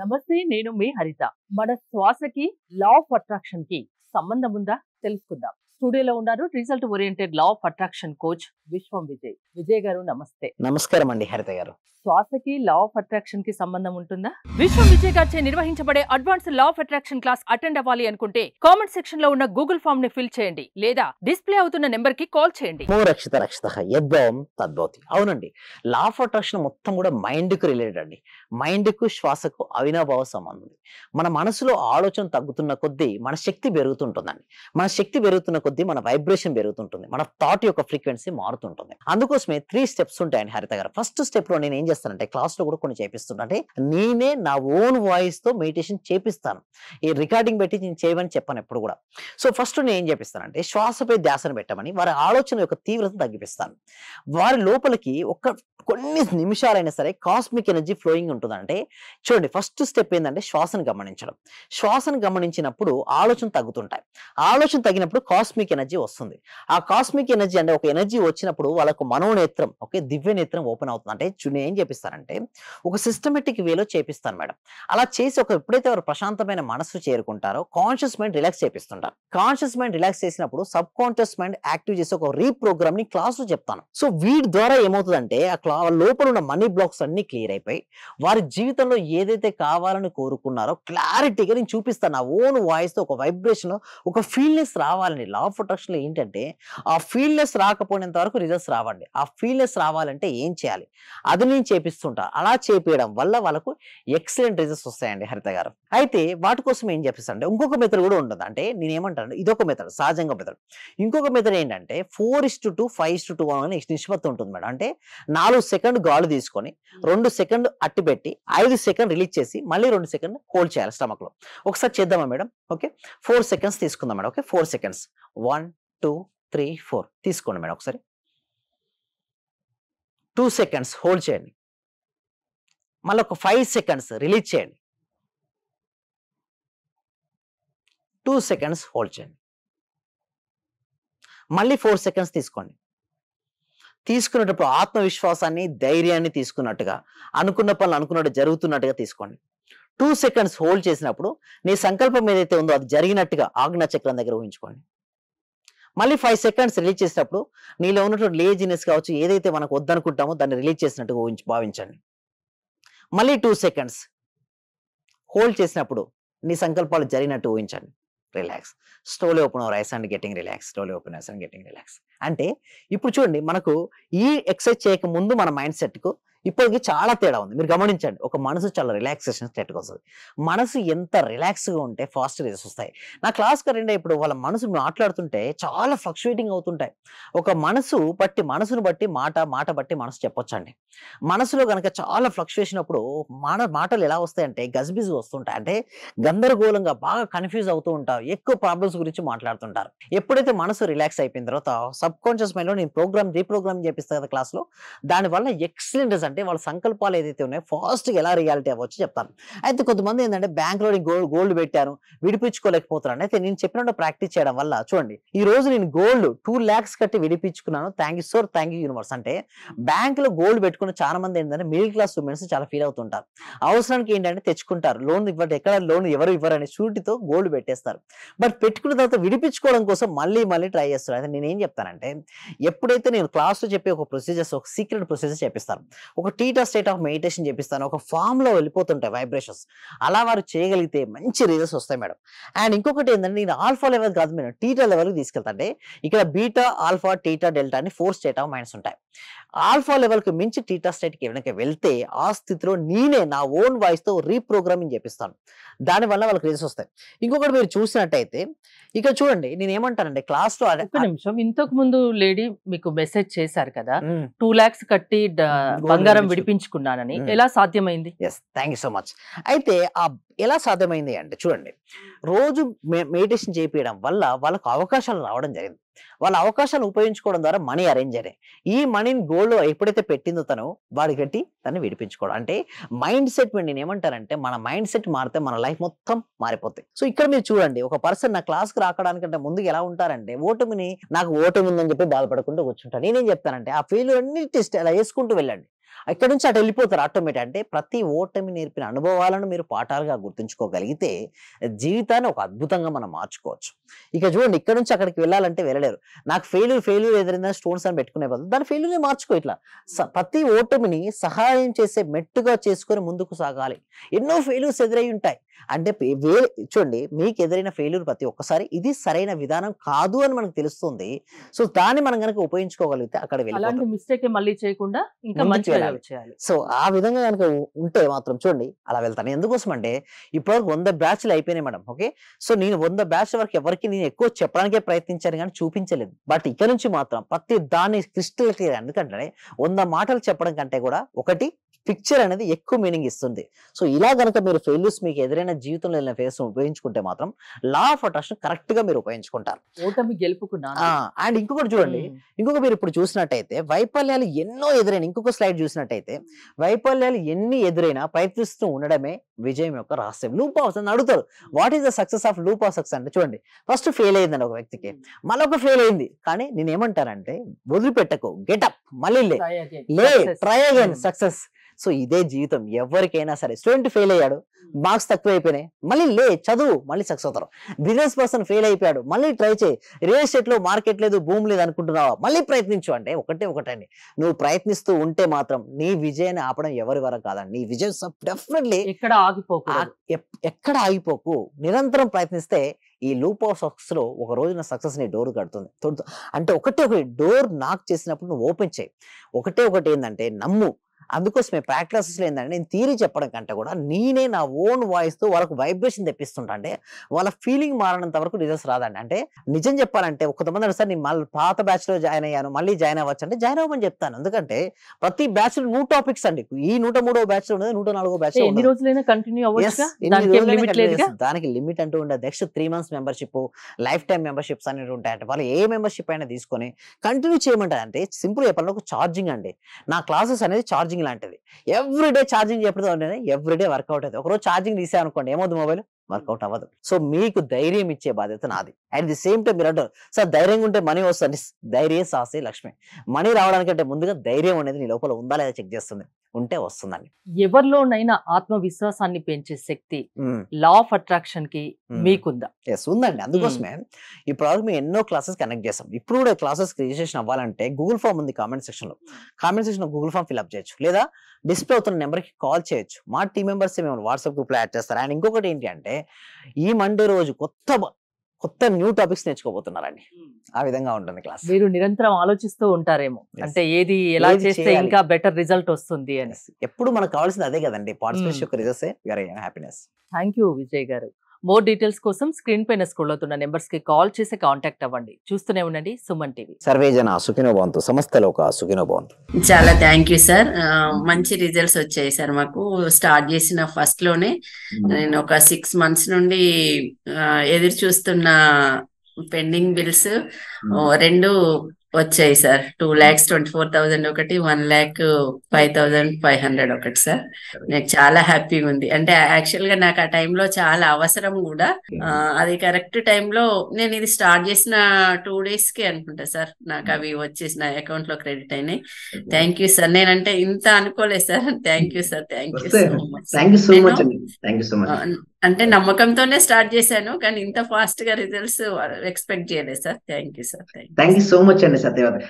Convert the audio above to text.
నమస్తే, నేను మీ హరిత. మన శ్వాసకి లా ఆఫ్ అట్రాక్షన్ కి సంబంధం ఉందా తెలుసుకుందాం. స్టూడియోలో ఉన్నారు result oriented law of attraction coach విశ్వం విజయ్. విజయ్ గారు నమస్తే. నమస్కారం అండి హరిత గారు. శ్వాసకి లా ఆఫ్ అట్రాక్షన్ కి సంబంధం ఉంటుందా? విశ్వం విజయ్ గారిచే నిర్వహించబడే advanced law of attraction class attend అవ్వాలి అనుకుంటే కామెంట్ సెక్షన్ లో ఉన్న గూగుల్ ఫామ్ ని ఫిల్ చేయండి లేదా డిస్ప్లే అవుతున్న నెంబర్ కి కాల్ చేయండి. రక్షిత రక్షిత యద్భవం తద్భవతి. అవునండి, లా ఆఫ్ అట్రాక్షన్ మొత్తం కూడా మైండ్ కు రిలేటెడ్ అండి. మైండ్ కు శ్వాసకు అవినాభావ సంబంధం ఉంది. మన మనసులో ఆలోచన తగ్గుతున్న కొద్దీ మన శక్తి పెరుగుతుంటుందండి. మన శక్తి పెరుగుతున్న కొద్దీ మన వైబ్రేషన్ పెరుగుతుంటుంది. మన థాట్ యొక్క ఫ్రీక్వెన్సీ మారుతుంటుంది. అందుకోసమే 3 స్టెప్స్ ఉంటాయండి హరిత గారు. ఫస్ట్ స్టెప్ లో నేను ఏం చేస్తానంటే క్లాస్ లో కూడా కొన్ని చేపిస్తుంటా. అంటే నేనే నా ఓన్ వాయిస్ తో మెడిటేషన్ చేపిస్తాను. ఈ రికార్డింగ్ పెట్టి నేను చేయమని చెప్పాను ఎప్పుడు కూడా. సో ఫస్ట్ నేను ఏం చేపిస్తానంటే శ్వాసపై ధ్యాసను పెట్టమని వారి ఆలోచన యొక్క తీవ్రత తగ్గిపిస్తాను. వారి లోపలికి కొన్ని నిమిషాలైనా సరే కాస్మిక్ ఎనర్జీ ఫ్లోయింగ్ ఉంటుంది. అంటే చూడండి, ఫస్ట్ స్టెప్ ఏంటంటే శ్వాసను గమనించడం. శ్వాసను గమనించినప్పుడు ఆలోచన తగ్గుతుంటాయి. ఆలోచన తగ్గినప్పుడు కాస్మిక్ ఎనర్జీ వస్తుంది. ఆ కాస్మిక్ ఎనర్జీ అంటే ఒక ఎనర్జీ వచ్చినప్పుడు వాళ్ళకు మనోనేత్రం, దివ్య నేత్రం ఓపెన్ అవుతుంది. అంటే నేను ఏం చేపిస్తానంటే ఒక సిస్టమేటిక్ వేలో చేపిస్తాను మేడం. అలా చేసి ఎప్పుడైతే వారు ప్రశాంతమైన మనసు చేరుకుంటారో కాన్షియస్ మైండ్ రిలాక్స్ చేపిస్తుంటారు. కాన్షియస్ మైండ్ రిలాక్స్ చేసినప్పుడు సబ్ కాన్షియస్ మైండ్ యాక్టివ్ చేసి ఒక రీప్రోగ్రామ్ ని క్లాస్ లో చెప్తాను. సో వీటి ద్వారా ఏమవుతుందంటే లోపల ఉన్న మనీ బ్లాక్స్ అన్ని క్లియర్ అయిపోయి వారి జీవితంలో ఏదైతే కావాలని కోరుకున్నారో క్లారిటీగా నేను చూపిస్తాను. నా ఓన్ వాయిస్ తో ఒక వైబ్రేషన్, ఒక ఫీల్నెస్ రావాలండి. లా ఆఫ్ అట్రాక్షన్ లో ఏంటంటే ఆ ఫీల్నెస్ రాకపోయినంత వరకు రిజల్ట్స్ రావండి. ఆ ఫీల్నెస్ రావాలంటే ఏం చేయాలి అది నేను చేపిస్తుంటా. అలా చేపించడం వల్ల వాళ్ళకు ఎక్సలెంట్ రిజల్ట్స్ వస్తాయండి హరిత గారు. అయితే వాటి కోసం ఏం చేపిస్తానంటే ఇంకొక మెథడ్ కూడా ఉంటుంది. అంటే నేను ఏమంటాను, ఇదొక మెథడ్, సహజంగా మెథడ్. ఇంకొక మెథడ్ ఏంటంటే 4:2 5:2 అనే నిష్పత్తి ఉంటుంది మేడం. అంటే 4 సెకండ్ గాలి తీసుకొని 2 సెకండ్ అట్టి పెట్టి 5 సెకండ్ రిలీజ్ చేసి మళ్ళీ 2 సెకండ్ హోల్డ్ చేయాలి స్టమక్ లో. ఒకసారి చేద్దామా మేడం? ఓకే, 4 సెకండ్స్ తీసుకుందాం మేడం. ఓకే, 4 సెకండ్స్ 1 2 3 4 తీసుకోండి మేడం. ఒకసారి 2 సెకండ్స్ హోల్డ్ చేయండి. మళ్ళీ ఒక 5 సెకండ్స్ రిలీజ్ చేయండి. 2 సెకండ్స్ హోల్డ్ చేయండి. మళ్ళీ 4 సెకండ్స్ తీసుకోండి. తీసుకునేటప్పుడు ఆత్మవిశ్వాసాన్ని, ధైర్యాన్ని తీసుకున్నట్టుగా, అనుకున్న పనులు అనుకున్నట్టు జరుగుతున్నట్టుగా తీసుకోండి. 2 సెకండ్స్ హోల్డ్ చేసినప్పుడు నీ సంకల్పం ఏదైతే ఉందో అది జరిగినట్టుగా ఆజ్ఞా చక్రం దగ్గర ఊహించుకోండి. మళ్ళీ 5 సెకండ్స్ రిలీజ్ చేసినప్పుడు నీలో ఉన్నటువంటి లేజినెస్ కావచ్చు, ఏదైతే మనకు వద్దనుకుంటామో దాన్ని రిలీజ్ చేసినట్టుగా భావించండి. మళ్ళీ 2 సెకండ్స్ హోల్డ్ చేసినప్పుడు నీ సంకల్పాలు జరిగినట్టు ఊహించండి. Relax. Slowly open our eyes and getting relax. Slowly open ice and getting relax. అంటే ఇప్పుడు చూడండి, మనకు ఈ ఎక్సర్సైజ్ చేయక ముందు మన మైండ్ సెట్ కు ఇప్పటికి చాలా తేడా ఉంది. మీరు గమనించండి, ఒక మనసు చాలా రిలాక్సేషన్ స్టేట్కి వస్తుంది. మనసు ఎంత రిలాక్స్ గా ఉంటే ఫాస్ట్ రిజల్ట్స్ వస్తాయి. నా క్లాస్కి అటెండ్ ఇప్పుడు వాళ్ళ మనసు మాట్లాడుతుంటే చాలా ఫ్లక్చువేటింగ్ అవుతుంటాయి. ఒక మనసును బట్టి మాట బట్టి మనసు చెప్పొచ్చండి. మనసులో కనుక చాలా ఫ్లక్చువేషన్ అప్పుడు మాటలు ఎలా వస్తాయంటే గజిబిజి వస్తుంటాయి. అంటే గందరగోళంగా బాగా కన్ఫ్యూజ్ అవుతూ ఉంటారు. ఎక్కువ ప్రాబ్లమ్స్ గురించి మాట్లాడుతుంటారు. ఎప్పుడైతే మనసు రిలాక్స్ అయిపోయిన తర్వాత సబ్ కాన్షియస్ మైండ్ లో నేను రీప్రోగ్రామ్ చేపిస్తాను కదా క్లాస్ లో, దానివల్ల ఎక్సలెంట్ అంటే వాళ్ళ సంకల్పాలు ఏదైతే ఉన్నాయో ఫాస్ట్ గా ఎలా రియాలిటీ అవ్వచ్చు చెప్తాను. అయితే కొంతమంది ఏంటంటే బ్యాంక్ లో గోల్డ్ పెట్టాను, విడిపించుకోలేకపోతున్నాను. అయితే నేను చెప్పినట్టు ప్రాక్టీస్ చేయడం వల్ల చూడండి, ఈ రోజు నేను గోల్డ్ 2 lakhs కట్టి విడిపించుకున్నాను. Thank you sir, thank you universe. అంటే బ్యాంక్ లో గోల్డ్ పెట్టుకున్న చాలా మంది ఏంటంటే మిడిల్ క్లాస్ ఉమెన్స్ చాలా ఫీల్ అవుతుంటారు. అవసరానికి ఏంటంటే తెచ్చుకుంటారు, లోన్ ఇవ్వండి, ఎక్కడ లోన్ ఎవరు ఇవ్వరని షూరిటీతో గోల్డ్ పెట్టేస్తారు. బట్ పెట్టుకున్న తర్వాత విడిపించుకోవడం కోసం మళ్ళీ ట్రై చేస్తారు. అయితే నేను ఏం చెప్తానంటే, ఎప్పుడైతే నేను క్లాస్ లో చెప్పే ఒక ప్రొసీజర్స్, ఒక సీక్రెట్ ప్రొసీజర్ చెప్పిస్తాను, ఒక టీటా స్టేట్ ఆఫ్ మెడిటేషన్ చేపిస్తాను, ఒక ఫామ్ లో వెళ్ళిపోతుంటాయి వైబ్రేషన్స్. అలా వారు చేయగలిగితే మంచి రిజల్ట్స్ వస్తాయి మేడం. అండ్ ఇంకొకటి ఏంటంటే, నేను ఆల్ఫా లెవెల్ కాదు మేడం, టీటా లెవెల్కి తీసుకెళ్తా. అంటే ఇక్కడ బీటా, ఆల్ఫా, టీటా, డెల్టా అని 4 స్టేట్ ఆఫ్ మైండ్స్ ఉంటాయి. ఆల్ఫా లెవెల్ కి మించి టీటా స్టేట్ కి వెనక వెళ్తే ఆ స్థితిలో నేనే నా ఓన్ వాయిస్ తో రీప్రోగ్రామింగ్ చేపిస్తాను. దానివల్ల వాళ్ళకి రిజల్ట్స్ వస్తాయి. ఇంకొకటి మీరు చూసినట్టయితే ఇక్కడ చూడండి, నేను ఏమంటానంటే క్లాస్ లో ఒక నిమిషం, ఇంతకు ముందు లేడీ మీకు మెసేజ్ చేశారు కదా, 2 lakhs కట్టి బంగారం విడిపించుకున్నానని, ఎలా సాధ్యమైంది? Yes, thank you so much. అయితే ఎలా సాధ్యమైంది అంటే చూడండి, రోజు మెడిటేషన్ చేపించడం వల్ల వాళ్ళకు అవకాశాలు రావడం జరిగింది. వాళ్ళ అవకాశాలు ఉపయోగించుకోవడం ద్వారా మనీ అరేంజ్ అయ్యాయి. ఈ మనీని గోల్డ్ ఎప్పుడైతే పెట్టిందో తను వాడికి కట్టి దాన్ని విడిపించుకోవడం. అంటే మైండ్ సెట్, నేను ఏమంటానంటే మన మైండ్ సెట్ మారితే మన లైఫ్ మొత్తం మారిపోతాయి. సో ఇక్కడ మీరు చూడండి, ఒక పర్సన్ నా క్లాస్ కి రాకడానికంటే ముందు ఎలా ఉంటారంటే నాకు ఓటమి ఉందని చెప్పి బాధపడకుండా కూర్చుంటారు. నేనేం చెప్తానంటే ఆ ఫెయిల్యూర్ అన్ని టెస్ట్ అలా వేసుకుంటూ వెళ్ళండి. ఇక్కడ నుంచి అటు వెళ్ళిపోతారు ఆటోమేటిక్. అంటే ప్రతి ఓటమి నేర్పిన అనుభవాలను మీరు పాఠాలుగా గుర్తుంచుకోగలిగితే జీవితాన్ని ఒక అద్భుతంగా మనం మార్చుకోవచ్చు. ఇక చూడండి, ఇక్కడ నుంచి అక్కడికి వెళ్ళాలంటే వెళ్ళలేరు. నాకు ఫెయిల్యూర్ ఎదురైందా స్టోన్స్ అని పెట్టుకునే బదులు దాని ఫెయిల్యూర్ మార్చుకో. ఇట్లా ప్రతి ఓటమిని సహాయం చేసే మెట్టుగా చేసుకొని ముందుకు సాగాలి. ఎన్నో ఫెయిల్యూర్స్ ఎదురై ఉంటాయి. అంటే చూడండి, మీకు ఎదురైన ఫెయిల్యూర్ ప్రతి ఒక్కసారి ఇది సరైన విధానం కాదు అని మనకు తెలుస్తుంది. సో దాన్ని మనం కనుక ఉపయోగించుకోగలిగితే అక్కడ అలాంటి మిస్టేక్ మళ్ళీ చేయకుండా ఇంకా ముందుకు మంచిగా వెళ్ళాలి. చేయాలి. సో ఆ విధంగా కనుక ఉంటే మాత్రం చూడండి అలా వెళ్తాను. ఎందుకోసం అంటే ఇప్పటివరకు 100 బ్యాచ్లు అయిపోయినాయి మేడం. ఓకే, సో నేను 100 బ్యాచ్ల వరకు ఎవరికి నేను ఎక్కువ చెప్పడానికే ప్రయత్నించాను కానీ చూపించలేదు. బట్ ఇక్కడ నుంచి మాత్రం ప్రతి దాన్ని క్రిస్టల్ క్లియర్. ఎందుకంటే 100 మాటలు చెప్పడం కంటే కూడా ఒకటి పిక్చర్ అనేది ఎక్కువ మీనింగ్ ఇస్తుంది. సో ఇలా గనక మీరు ఫెయిల్యూర్స్ మీకు ఎదురైన జీవితంలో వెళ్ళిన ఫేస్ ఉపయోగించుకుంటే మాత్రం లా ఆఫ్ అట్రాక్షన్ కరెక్ట్ గా మీరు ఉపయోగించుకుంటారు. ఓటమి గెలుపుకున్నా. అండ్ ఇంకొకటి చూడండి, ఇంకొక మీరు ఇప్పుడు చూసినట్టయితే వైఫల్యాలు ఎన్నో ఎదురైన, ఇంకొక స్లైడ్ చూసినట్టయితే వైఫల్యాలు ఎన్ని ఎదురైనా ప్రయత్నిస్తూ ఉండడమే విజయం యొక్క రహస్యం. లూప్ ఆఫ్ అని అడుగుతారు, what is the success of loop of success అంటే చూడండి, ఫస్ట్ ఫెయిల్ అయిందండి ఒక వ్యక్తికి, మళ్ళీ ఒక ఫెయిల్ అయింది, కానీ నేను ఏమంటానంటే వదిలిపెట్టకు, గెటప్, మళ్ళీ ట్రై అగైన్, సక్సెస్. సో ఇదే జీవితం ఎవరికైనా సరే. స్టూడెంట్ ఫెయిల్ అయ్యాడు, మార్క్స్ తక్కువ అయిపోయినాయి, మళ్ళీ చదువు, మళ్ళీ సక్సెస్ అవుతారు. బిజినెస్ పర్సన్ ఫెయిల్ అయిపోయాడు, మళ్ళీ ట్రై చేయి. రియల్ ఎస్టేట్ లో మార్కెట్ లేదు, భూమి లేదు అనుకుంటున్నావా, మళ్ళీ ప్రయత్నించు. అంటే ఒకటండి, నువ్వు ప్రయత్నిస్తూ ఉంటే మాత్రం నీ విజయాన్ని ఆపడం ఎవరి వరకు కాదండి. నీ విజయం డెఫినెట్లీ ఎక్కడ ఆగిపోకు, నిరంతరం ప్రయత్నిస్తే ఈ లూప్ ఆఫ్ సక్సెస్ లో ఒక రోజున సక్సెస్ ని డోర్ కడుతుంది. అంటే ఒకటి డోర్ నాక్ చేసినప్పుడు నువ్వు ఓపెన్ చేయి. ఒకటి ఏంటంటే నమ్ము. అందుకోసమే ప్రాక్టీసెస్ లో ఏంటంటే నేను థియరీ చెప్పడం కంటే కూడా నేనే నా ఓన్ వాయిస్ తో వాళ్ళకు వైబ్రేషన్ తెప్పిస్తుంటా. అంటే వాళ్ళ ఫీలింగ్ మారినంత వరకు రిజల్ట్స్ రాదండి. అంటే నిజం చెప్పాలంటే కొంతమంది సార్ నేను మళ్ళీ పాత బ్యాచ్ లో జాయిన్ అయ్యాను, మళ్ళీ జాయిన్ అవ్వచ్చు అంటే జాయిన్ అవ్వమని చెప్తాను. ఎందుకంటే ప్రతి బ్యాచ్ లో 100 టాపిక్స్ అండి. ఈ 103వ బ్యాచ్ లో ఉండదు, 104వ బ్యాచ్ లో ఎన్ని రోజులైనా కంటిన్యూ అవ్వచ్చు. దానికి లిమిట్ అంటూ ఉండదు. Next 3 months membership, life time memberships అనేవి ఉంటాయి. అంటే వాళ్ళు ఏ మెంబర్షిప్ అయినా తీసుకొని కంటిన్యూ చేయమంటారు. అంటే సింపుల్ చెప్పాలంటే ఒక ఛార్జింగ్ అండి. నా క్లాసెస్ అనేది ఛార్జింగ్ లాంటిది. ఎవ్రీడే ఛార్జింగ్ ఎప్పుడు ఎవ్రీడే వర్కౌట్ అవుతుంది. ఒకరోజు ఛార్జింగ్ తీసామనుకోండి ఏమవుతుంది, మొబైల్ వర్కౌట్ అవ్వదు. సో మీకు ధైర్యం ఇచ్చే బాధ్యత నాది. అట్ ది సేమ్ టైం మీరు అంటారు సార్ ధైర్యంగా ఉంటే మనీ వస్తుంది. ధైర్యం సాహసే లక్ష్మి. మనీ రావడానికంటే ముందుగా ధైర్యం అనేది నీ లోపల ఉందా లేదా చెక్ చేస్తుంది, ఉంటే వస్తుందండి. ఎవరిలోనైనా ఆత్మవిశ్వాసాన్ని పెంచే శక్తి లా ఆఫ్ అట్రాక్షన్ కి మీకుందా? ఎస్, ఉందండి. అందుకోసమే ఇప్పటివరకు మేము ఎన్నో క్లాసెస్ కనెక్ట్ చేస్తాం. ఇప్పుడు కూడా క్లాసెస్ రిజిస్ట్రేషన్ అవ్వాలంటే గూగుల్ ఫామ్ ఉంది కామెంట్ సెక్షన్ లో గూగుల్ ఫామ్ ఫిల్అప్ చేయొచ్చు, లేదా డిస్ప్లే అవుతున్న నెంబర్ కి కాల్ చేయొచ్చు. మా టీం మెంబర్స్ మేము వాట్సాప్ గ్రూప్ లో యాడ్ చేస్తారు. అండ్ ఇంకొకటి ఏంటి అంటే ఈ మండే రోజు కొత్త న్యూ టాపిక్స్ నేర్చుకోబోతున్నారండి. ఆ విధంగా ఉంటుంది క్లాస్. మీరు నిరంతరం ఆలోచిస్తూ ఉంటారేమో, అంటే ఏది ఎలా చేస్తే ఇంకా బెటర్ రిజల్ట్ వస్తుంది అని. ఎప్పుడు మనకు కావాల్సింది అదే కదండి, పార్టిసిపేషన్ యొక్క results happiness. Thank you Vijay గారు. మోర్ డీటెయిల్స్ కోసం స్క్రీన్ పైన స్క్రోల్ అవుతున్న నెంబర్స్ కి కాల్ చేసి కాంటాక్ట్ అవ్వండి. చూస్తూనే ఉండండి సుమన్ టీవీ. సర్వే జన సుఖినో భవంతు, సమస్త లోక సుఖినో భవంతు. చాలా థ్యాంక్ యూ సార్. మంచి రిజల్ట్స్ వచ్చాయి సార్. మాకు స్టార్ట్ చేసిన ఫస్ట్ లోనే నేను ఒక 6 months నుండి ఎదురు చూస్తున్న పెండింగ్ బిల్స్ 2 వచ్చాయి సార్. 2,24,000 ఒకటి, 1,05,500 ఒకటి సార్. నాకు చాలా హ్యాపీగా ఉంది. అంటే యాక్చువల్ గా నాకు ఆ టైంలో చాలా అవసరం కూడా. అది కరెక్ట్ టైంలో నేను ఇది స్టార్ట్ చేసిన 2 days కి అనుకుంటా సార్ నాకు అవి వచ్చేసి నా అకౌంట్ లో క్రెడిట్ అయినాయి. Thank you sir. నేనంటే ఇంత అనుకోలేదు sir. Thank you sir. Thank you so much. అంటే నమ్మకంతోనే స్టార్ట్ చేశాను, కానీ ఇంత ఫాస్ట్ గా రిజల్ట్స్ ఎక్స్పెక్ట్ చేయలేదు sir. Thank you sir. Thank you so much అండి సత్యవతి.